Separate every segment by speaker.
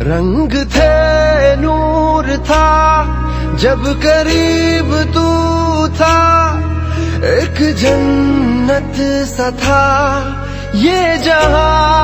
Speaker 1: रंग थे नूर था जब करीब तू था एक जन्नत सा था ये जहां.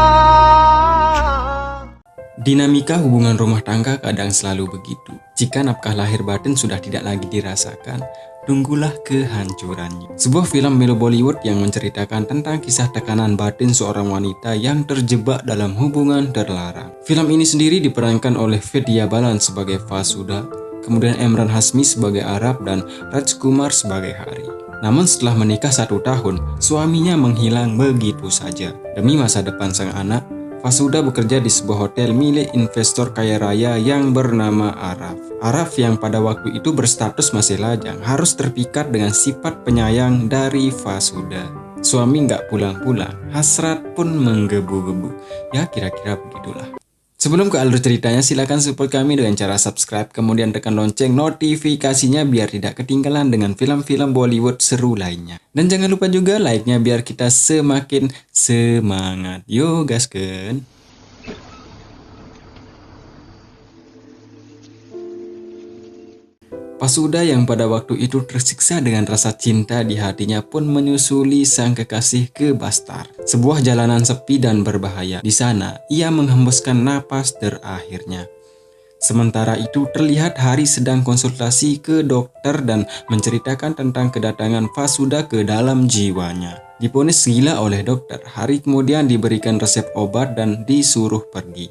Speaker 2: Dinamika hubungan rumah tangga kadang selalu begitu. Jika nafkah lahir batin sudah tidak lagi dirasakan, tunggulah kehancurannya. Sebuah film melo Bollywood yang menceritakan tentang kisah tekanan batin seorang wanita yang terjebak dalam hubungan terlarang. Film ini sendiri diperankan oleh Vidya Balan sebagai Vasuda, kemudian Emran Hasmi sebagai Arab, dan Rajkumar sebagai Hari. Namun setelah menikah 1 tahun, suaminya menghilang begitu saja. Demi masa depan sang anak, Vasuda bekerja di sebuah hotel milik investor kaya raya yang bernama Araf. Araf yang pada waktu itu berstatus masih lajang harus terpikat dengan sifat penyayang dari Vasuda. Suami nggak pulang-pulang, hasrat pun menggebu-gebu. Ya kira-kira begitulah. Sebelum ke alur ceritanya, silakan support kami dengan cara subscribe, kemudian tekan lonceng notifikasinya biar tidak ketinggalan dengan film-film Bollywood seru lainnya. Dan jangan lupa juga like-nya biar kita semakin semangat. Yo gaskeun. Vasuda yang pada waktu itu tersiksa dengan rasa cinta di hatinya pun menyusuli sang kekasih ke Bastar, sebuah jalanan sepi dan berbahaya. Di sana, ia menghembuskan napas terakhirnya. Sementara itu terlihat Hari sedang konsultasi ke dokter dan menceritakan tentang kedatangan Vasuda ke dalam jiwanya. Divonis gila oleh dokter, Hari kemudian diberikan resep obat dan disuruh pergi.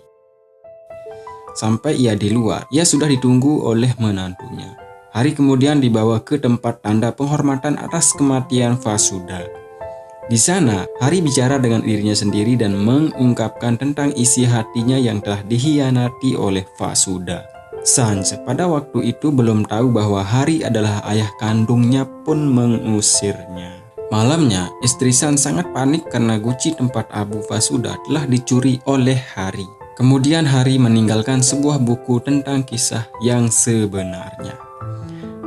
Speaker 2: Sampai ia di luar, ia sudah ditunggu oleh menantunya. Hari kemudian dibawa ke tempat tanda penghormatan atas kematian Vasuda. Di sana, Hari bicara dengan dirinya sendiri dan mengungkapkan tentang isi hatinya yang telah dikhianati oleh Vasuda. Sanj pada waktu itu belum tahu bahwa Hari adalah ayah kandungnya pun mengusirnya. Malamnya, istri San sangat panik karena guci tempat abu Vasuda telah dicuri oleh Hari. Kemudian Hari meninggalkan sebuah buku tentang kisah yang sebenarnya.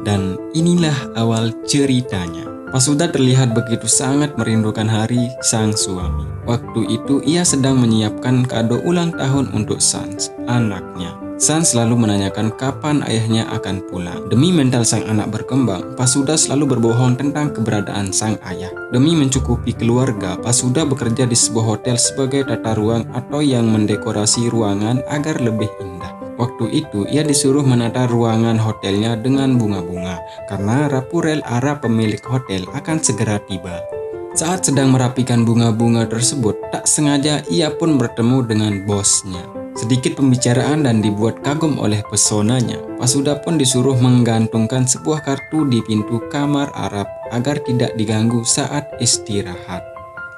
Speaker 2: Dan inilah awal ceritanya. Vasuda terlihat begitu sangat merindukan Hari, sang suami. Waktu itu ia sedang menyiapkan kado ulang tahun untuk Sans, anaknya. Sans selalu menanyakan kapan ayahnya akan pulang. Demi mental sang anak berkembang, Vasuda selalu berbohong tentang keberadaan sang ayah. Demi mencukupi keluarga, Vasuda bekerja di sebuah hotel sebagai tata ruang atau yang mendekorasi ruangan agar lebih indah. Waktu itu ia disuruh menata ruangan hotelnya dengan bunga-bunga karena Rapurel Arab pemilik hotel akan segera tiba. Saat sedang merapikan bunga-bunga tersebut, tak sengaja ia pun bertemu dengan bosnya. Sedikit pembicaraan dan dibuat kagum oleh pesonanya, Vasuda pun disuruh menggantungkan sebuah kartu di pintu kamar Arab agar tidak diganggu saat istirahat.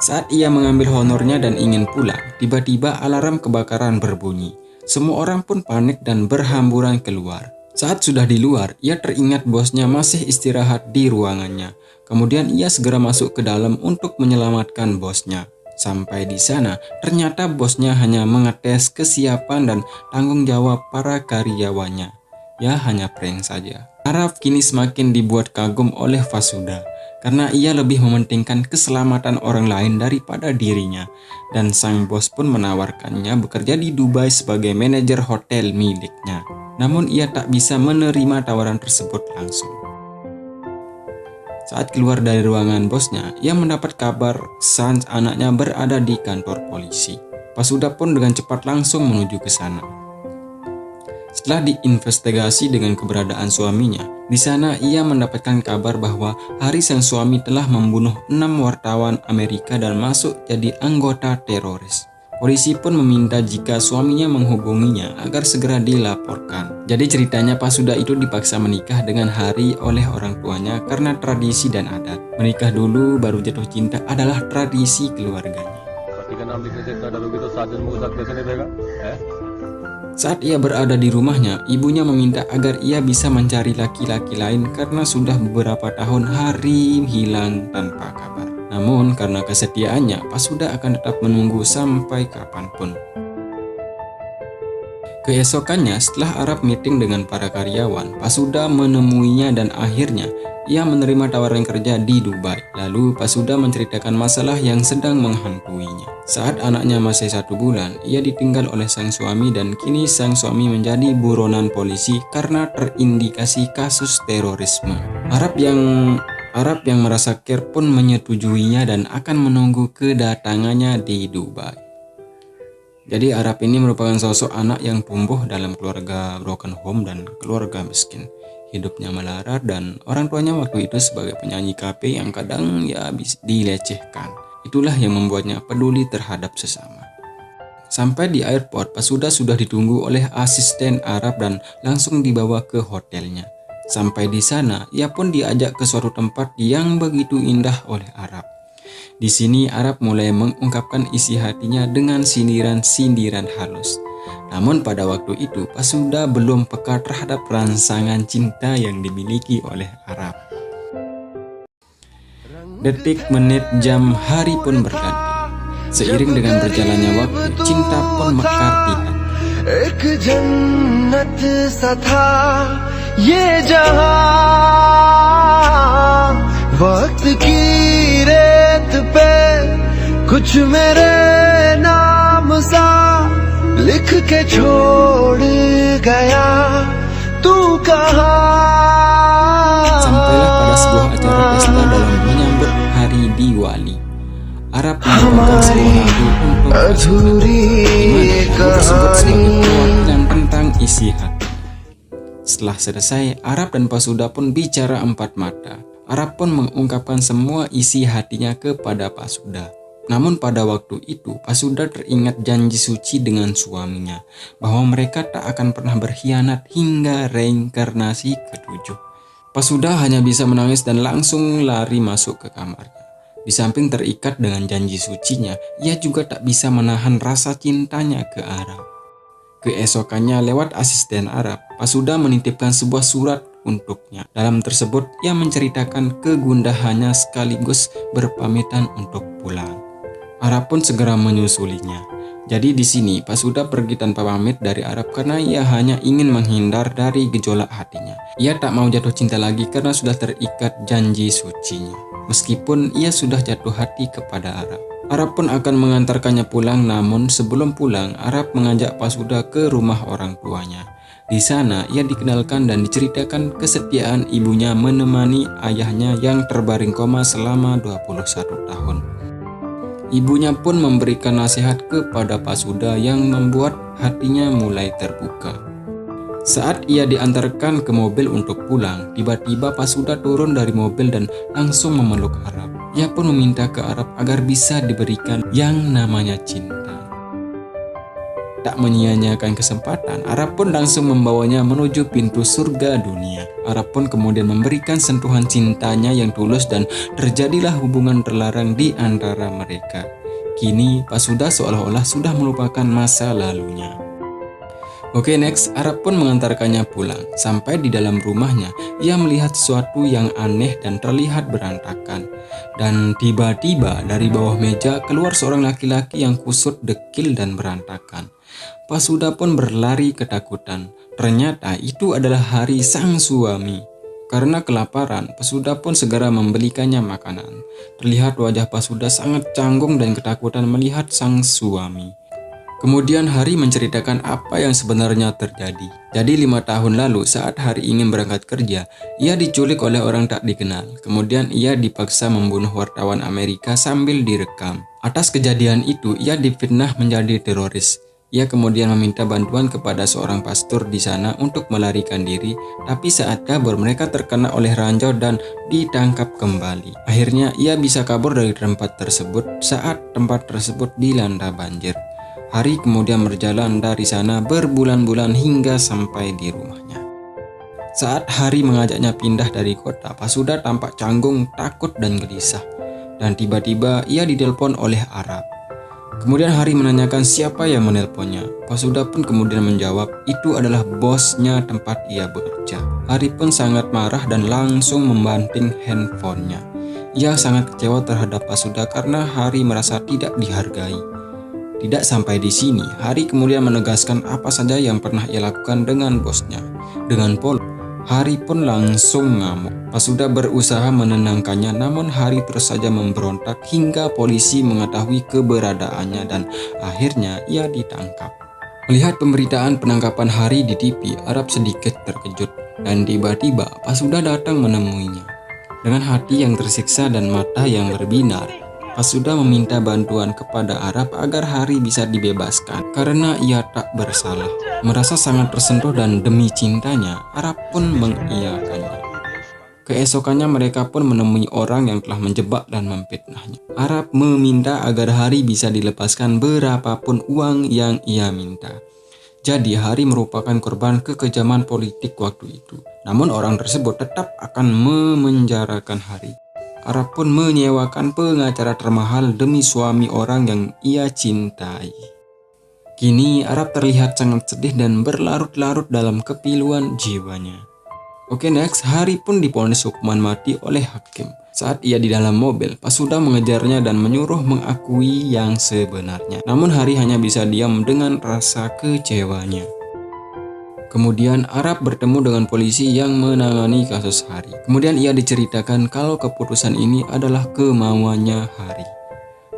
Speaker 2: Saat ia mengambil honornya dan ingin pulang, tiba-tiba alarm kebakaran berbunyi. Semua orang pun panik dan berhamburan keluar. Saat sudah di luar, ia teringat bosnya masih istirahat di ruangannya. Kemudian ia segera masuk ke dalam untuk menyelamatkan bosnya. Sampai di sana, ternyata bosnya hanya mengetes kesiapan dan tanggung jawab para karyawannya. Ya hanya prank saja. Araf kini semakin dibuat kagum oleh Vasuda karena ia lebih mementingkan keselamatan orang lain daripada dirinya, dan sang bos pun menawarkannya bekerja di Dubai sebagai manajer hotel miliknya. Namun ia tak bisa menerima tawaran tersebut langsung. Saat keluar dari ruangan bosnya, ia mendapat kabar Sans anaknya berada di kantor polisi. Vasuda pun dengan cepat langsung menuju ke sana. Setelah diinvestigasi dengan keberadaan suaminya, di sana ia mendapatkan kabar bahwa Hari sang suami telah membunuh 6 wartawan Amerika dan masuk jadi anggota teroris. Polisi pun meminta jika suaminya menghubunginya agar segera dilaporkan. Jadi ceritanya Vasuda itu dipaksa menikah dengan Hari oleh orang tuanya karena tradisi dan adat. Menikah dulu baru jatuh cinta adalah tradisi keluarganya. Saat ia berada di rumahnya, ibunya meminta agar ia bisa mencari laki-laki lain karena sudah beberapa tahun Hari hilang tanpa kabar. Namun karena kesetiaannya, Vasuda akan tetap menunggu sampai kapanpun. Keesokannya, setelah Arab meeting dengan para karyawan, Vasuda menemuinya dan akhirnya ia menerima tawaran kerja di Dubai. Lalu Vasuda menceritakan masalah yang sedang menghantuinya. Saat anaknya masih 1 bulan, ia ditinggal oleh sang suami dan kini sang suami menjadi buronan polisi karena terindikasi kasus terorisme. Arab yang merasa care pun menyetujuinya dan akan menunggu kedatangannya di Dubai. Jadi Arab ini merupakan sosok anak yang tumbuh dalam keluarga broken home dan keluarga miskin. Hidupnya melarat dan orang tuanya waktu itu sebagai penyanyi kafe yang kadang ya dilecehkan. Itulah yang membuatnya peduli terhadap sesama. Sampai di airport, Pasuda sudah ditunggu oleh asisten Arab dan langsung dibawa ke hotelnya. Sampai di sana, ia pun diajak ke suatu tempat yang begitu indah oleh Arab. Di sini Arab mulai mengungkapkan isi hatinya dengan sindiran-sindiran halus. Namun pada waktu itu, Pasuda belum peka terhadap rangsangan cinta yang dimiliki oleh Arab. Detik, menit, jam, hari pun berganti. Seiring dengan berjalannya waktu, cinta pun mekar di hati.
Speaker 1: एक जन्नत सा था ये जहां, वक्त की रेत पे कुछ मेरे नाम सा लिख के छोड़ गया, तू कहाँ.
Speaker 2: Sampailah pada sebuah acara pesta dalam menyambut hari Diwali. Arab membawakan sebuah lagu untuk Pasuda, di mana lagu tersebut sebagai perwakilan tentang isi hati. Setelah selesai, Arab dan Pasuda pun bicara empat mata. Arab pun mengungkapkan semua isi hatinya kepada Pasuda. Namun pada waktu itu, Pasuda teringat janji suci dengan suaminya, bahwa mereka tak akan pernah berkhianat hingga reinkarnasi ke-7. Pasuda hanya bisa menangis dan langsung lari masuk ke kamarnya. Di samping terikat dengan janji sucinya, ia juga tak bisa menahan rasa cintanya ke Arab. Keesokannya lewat asisten Arab, Pasuda menitipkan sebuah surat untuknya. Dalam tersebut, ia menceritakan kegundahannya sekaligus berpamitan untuk pulang. Arab pun segera menyusulinya. Jadi di sini Pasuda pergi tanpa pamit dari Arab karena ia hanya ingin menghindar dari gejolak hatinya. Ia tak mau jatuh cinta lagi karena sudah terikat janji sucinya. Meskipun ia sudah jatuh hati kepada Arab. Arab pun akan mengantarkannya pulang, namun sebelum pulang Arab mengajak Pasuda ke rumah orang tuanya. Di sana ia dikenalkan dan diceritakan kesetiaan ibunya menemani ayahnya yang terbaring koma selama 21 tahun. Ibunya pun memberikan nasihat kepada Pasuda yang membuat hatinya mulai terbuka. Saat ia diantarkan ke mobil untuk pulang, tiba-tiba Pasuda turun dari mobil dan langsung memeluk Arab. Ia pun meminta ke Arab agar bisa diberikan yang namanya cinta. Tak menyia-nyiakan kesempatan, Arab pun langsung membawanya menuju pintu surga dunia. Arab pun kemudian memberikan sentuhan cintanya yang tulus dan terjadilah hubungan terlarang di antara mereka. Kini Pasuda seolah-olah sudah melupakan masa lalunya. Oke, next, Arab pun mengantarkannya pulang. Sampai di dalam rumahnya, ia melihat sesuatu yang aneh dan terlihat berantakan. Dan tiba-tiba dari bawah meja keluar seorang laki-laki yang kusut, dekil, dan berantakan. Pasuda pun berlari ketakutan. Ternyata itu adalah hari sang suami. Karena kelaparan, Pasuda pun segera membelikannya makanan. Terlihat wajah Pasuda sangat canggung dan ketakutan melihat sang suami. Kemudian Hari menceritakan apa yang sebenarnya terjadi. Jadi 5 tahun lalu saat Hari ingin berangkat kerja, ia diculik oleh orang tak dikenal. Kemudian ia dipaksa membunuh wartawan Amerika sambil direkam. Atas kejadian itu, ia difitnah menjadi teroris. Ia kemudian meminta bantuan kepada seorang pastor di sana untuk melarikan diri, tapi saat kabur mereka terkena oleh ranjau dan ditangkap kembali. Akhirnya ia bisa kabur dari tempat tersebut saat tempat tersebut dilanda banjir. Hari kemudian berjalan dari sana berbulan-bulan hingga sampai di rumahnya. Saat Hari mengajaknya pindah dari kota, Pasuda tampak canggung, takut dan gelisah. Dan tiba-tiba ia ditelepon oleh Arab. Kemudian Hari menanyakan siapa yang menelponnya. Pasuda pun kemudian menjawab itu adalah bosnya tempat ia bekerja. Hari pun sangat marah dan langsung membanting handphonenya. Ia sangat kecewa terhadap Pasuda karena Hari merasa tidak dihargai. Tidak sampai di sini, Hari kemudian menegaskan apa saja yang pernah ia lakukan dengan bosnya. Dengan polos, Hari pun langsung ngamuk. Fasuda berusaha menenangkannya, namun Hari terus saja memberontak hingga polisi mengetahui keberadaannya dan akhirnya ia ditangkap. Melihat pemberitaan penangkapan Hari di TV, Arab sedikit terkejut dan tiba-tiba Fasuda datang menemuinya. Dengan hati yang tersiksa dan mata yang berbinar, Fasuda meminta bantuan kepada Arab agar Hari bisa dibebaskan karena ia tak bersalah. Merasa sangat tersentuh dan demi cintanya, Arab pun mengiyakannya. Keesokannya mereka pun menemui orang yang telah menjebak dan memfitnahnya. Arab meminta agar Hari bisa dilepaskan berapapun uang yang ia minta. Jadi Hari merupakan korban kekejaman politik waktu itu. Namun orang tersebut tetap akan memenjarakan Hari. Arab pun menyewakan pengacara termahal demi suami orang yang ia cintai. Kini Arab terlihat sangat sedih dan berlarut-larut dalam kepiluan jiwanya. Oke, next, Hari pun divonis hukuman mati oleh hakim. Saat ia di dalam mobil, Fasuda mengejarnya dan menyuruh mengakui yang sebenarnya. Namun Hari hanya bisa diam dengan rasa kecewanya. Kemudian Arab bertemu dengan polisi yang menangani kasus Hari. Kemudian ia diceritakan kalau keputusan ini adalah kemauannya Hari.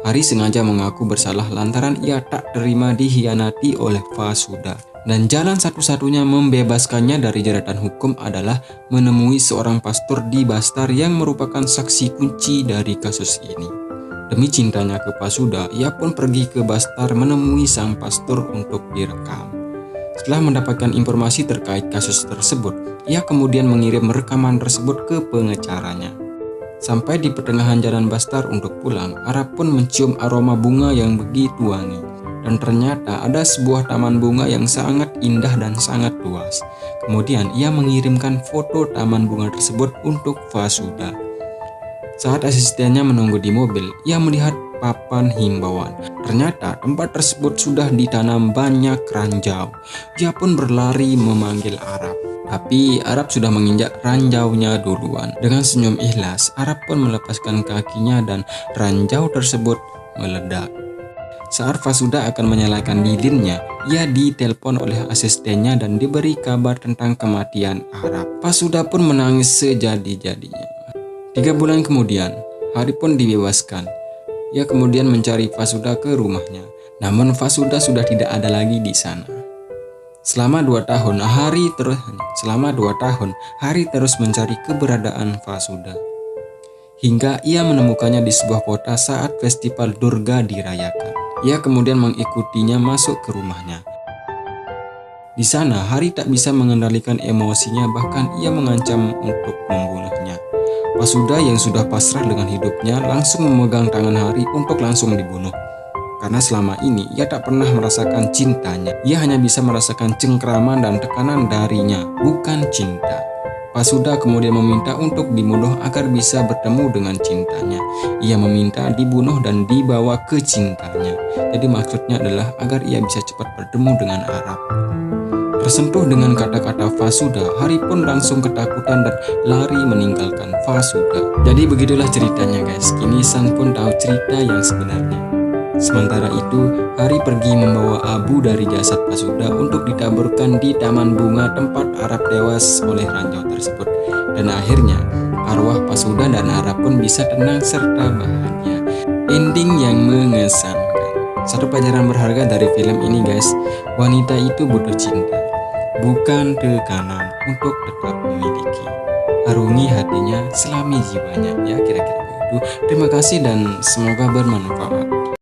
Speaker 2: Hari sengaja mengaku bersalah lantaran ia tak terima dikhianati oleh Fasuda. Dan jalan satu-satunya membebaskannya dari jeratan hukum adalah menemui seorang pastor di Bastar yang merupakan saksi kunci dari kasus ini. Demi cintanya ke Fasuda, ia pun pergi ke Bastar menemui sang pastor untuk direkam. Setelah mendapatkan informasi terkait kasus tersebut, ia kemudian mengirim rekaman tersebut ke pengacaranya. Sampai di pertengahan jalan Bastar untuk pulang, Arab pun mencium aroma bunga yang begitu wangi. Dan ternyata ada sebuah taman bunga yang sangat indah dan sangat luas. Kemudian ia mengirimkan foto taman bunga tersebut untuk Fasuda. Saat asistennya menunggu di mobil, ia melihat papan himbauan. Ternyata tempat tersebut sudah ditanam banyak ranjau. Dia pun berlari memanggil Arab. Tapi Arab sudah menginjak ranjaunya duluan. Dengan senyum ikhlas, Arab pun melepaskan kakinya dan ranjau tersebut meledak. Saat Fasuda akan menyalakan lilinnya, ia ditelepon oleh asistennya dan diberi kabar tentang kematian Arab. Fasuda pun menangis sejadi-jadinya. 3 bulan kemudian, Hari pun dibebaskan. Ia kemudian mencari Fasuda ke rumahnya, namun Fasuda sudah tidak ada lagi di sana. Selama 2 tahun, Hari terus mencari keberadaan Fasuda. Hingga ia menemukannya di sebuah kota saat festival Durga dirayakan. Ia kemudian mengikutinya masuk ke rumahnya. Di sana, Hari tak bisa mengendalikan emosinya, bahkan ia mengancam untuk membunuhnya. Fasuda yang sudah pasrah dengan hidupnya langsung memegang tangan Hari untuk langsung dibunuh. Karena selama ini ia tak pernah merasakan cintanya. Ia hanya bisa merasakan cengkraman dan tekanan darinya, bukan cinta. Fasuda kemudian meminta untuk dibunuh agar bisa bertemu dengan cintanya. Ia meminta dibunuh dan dibawa ke cintanya. Jadi maksudnya adalah agar ia bisa cepat bertemu dengan Arab. Tersentuh dengan kata-kata Fasuda, Hari pun langsung ketakutan dan lari meninggalkan Fasuda. Jadi begitulah ceritanya guys. Kini San pun tahu cerita yang sebenarnya. Sementara itu, Hari pergi membawa abu dari jasad Fasuda untuk ditaburkan di taman bunga tempat Arab tewas oleh ranjau tersebut. Dan akhirnya, arwah Fasuda dan Arab pun bisa tenang serta bahagia. Ending yang mengesankan. Satu pelajaran berharga dari film ini guys, wanita itu butuh cinta, bukan tekanan untuk tetap memiliki. Arungi hatinya, selami jiwanya. Ya, kira-kira begitu. Terima kasih dan semoga bermanfaat.